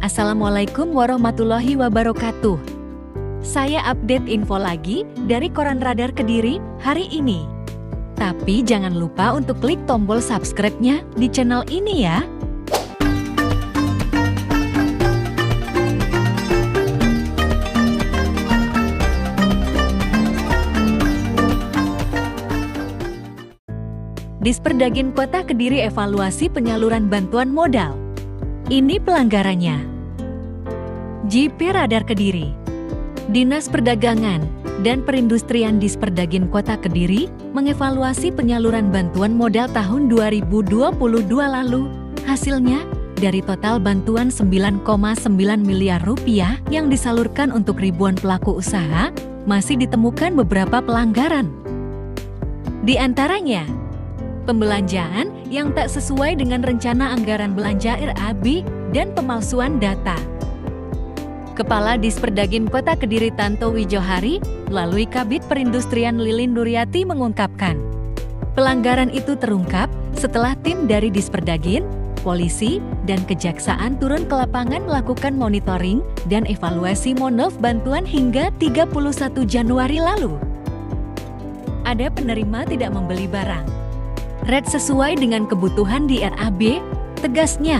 Assalamualaikum warahmatullahi wabarakatuh. Saya update info lagi dari Koran Radar Kediri hari ini. Tapi jangan lupa untuk klik tombol subscribe-nya di channel ini ya. Disperdagin Kota Kediri evaluasi penyaluran bantuan modal. Ini pelanggarannya. JP Radar Kediri. Dinas Perdagangan dan Perindustrian Disperdagin Kota Kediri mengevaluasi penyaluran bantuan modal tahun 2022 lalu. Hasilnya, dari total bantuan 9,9 miliar rupiah yang disalurkan untuk ribuan pelaku usaha, masih ditemukan beberapa pelanggaran. Di antaranya, pembelanjaan yang tak sesuai dengan rencana anggaran belanja RAB dan pemalsuan data. Kepala Disperdagin Kota Kediri Tanto Wijohari melalui Kabid Perindustrian Lilin Nuryati mengungkapkan, pelanggaran itu terungkap setelah tim dari Disperdagin, polisi, dan kejaksaan turun ke lapangan melakukan monitoring dan evaluasi monov bantuan hingga 31 Januari lalu. Ada penerima tidak membeli barang red sesuai dengan kebutuhan di RAB, tegasnya.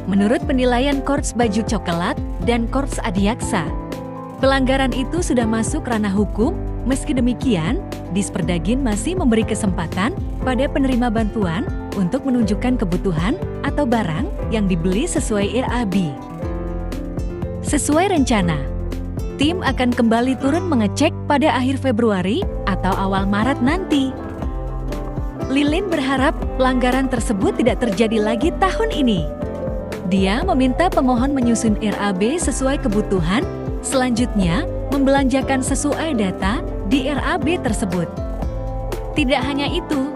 Menurut penilaian Korps Baju Coklat dan Korps Adiaksa, pelanggaran itu sudah masuk ranah hukum. Meski demikian, Disperdagin masih memberi kesempatan pada penerima bantuan untuk menunjukkan kebutuhan atau barang yang dibeli sesuai RAB. Sesuai rencana, tim akan kembali turun mengecek pada akhir Februari atau awal Maret nanti. Lilin berharap pelanggaran tersebut tidak terjadi lagi tahun ini. Dia meminta pemohon menyusun RAB sesuai kebutuhan, selanjutnya membelanjakan sesuai data di RAB tersebut. Tidak hanya itu,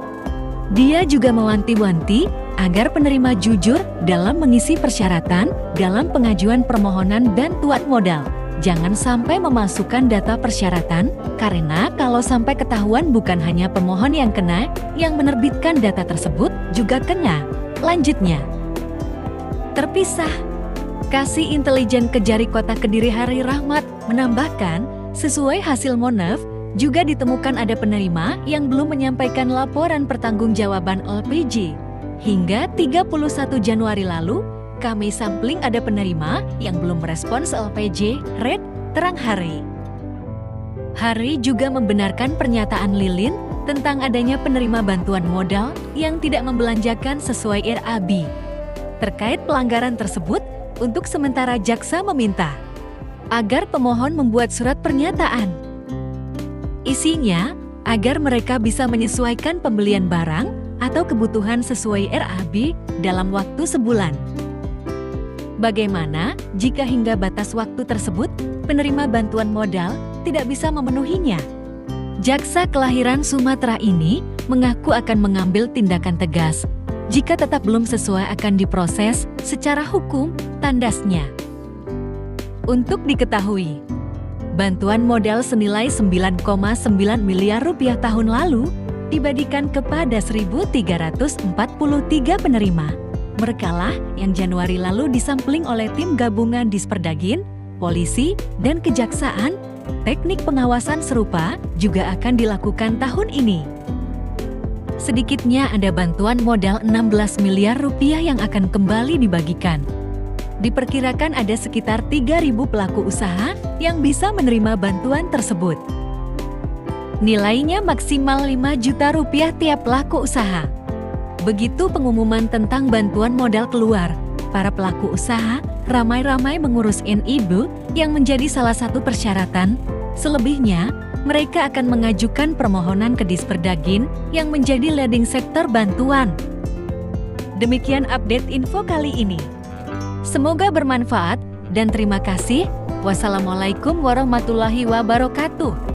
dia juga mewanti-wanti agar penerima jujur dalam mengisi persyaratan dalam pengajuan permohonan bantuan modal. Jangan sampai memasukkan data persyaratan, karena kalau sampai ketahuan bukan hanya pemohon yang kena, yang menerbitkan data tersebut juga kena. Lanjutnya, terpisah. Kasih Intelijen Kejari Kota Kediri Hari Rahmat menambahkan, sesuai hasil monov, juga ditemukan ada penerima yang belum menyampaikan laporan pertanggungjawaban LPG. Hingga 31 Januari lalu, kami sampling ada penerima yang belum merespons LPG Red terang hari. Hari juga membenarkan pernyataan Lilin tentang adanya penerima bantuan modal yang tidak membelanjakan sesuai RAB. Terkait pelanggaran tersebut, untuk sementara jaksa meminta agar pemohon membuat surat pernyataan. Isinya, agar mereka bisa menyesuaikan pembelian barang atau kebutuhan sesuai RAB dalam waktu sebulan. Bagaimana jika hingga batas waktu tersebut, penerima bantuan modal tidak bisa memenuhinya? Jaksa kelahiran Sumatera ini mengaku akan mengambil tindakan tegas. Jika tetap belum sesuai akan diproses secara hukum, tandasnya. Untuk diketahui, bantuan modal senilai 9,9 miliar rupiah tahun lalu dibagikan kepada 1.343 penerima. Merekalah yang Januari lalu disampling oleh tim gabungan Disperdagin, polisi, dan kejaksaan. Teknik pengawasan serupa juga akan dilakukan tahun ini. Sedikitnya ada bantuan modal 16 miliar rupiah yang akan kembali dibagikan. Diperkirakan ada sekitar 3.000 pelaku usaha yang bisa menerima bantuan tersebut. Nilainya maksimal 5 juta rupiah tiap pelaku usaha. Begitu pengumuman tentang bantuan modal keluar, para pelaku usaha ramai-ramai mengurus NIB yang menjadi salah satu persyaratan. Selebihnya, mereka akan mengajukan permohonan ke Disperdagin yang menjadi leading sektor bantuan. Demikian update info kali ini. Semoga bermanfaat dan terima kasih. Wassalamualaikum warahmatullahi wabarakatuh.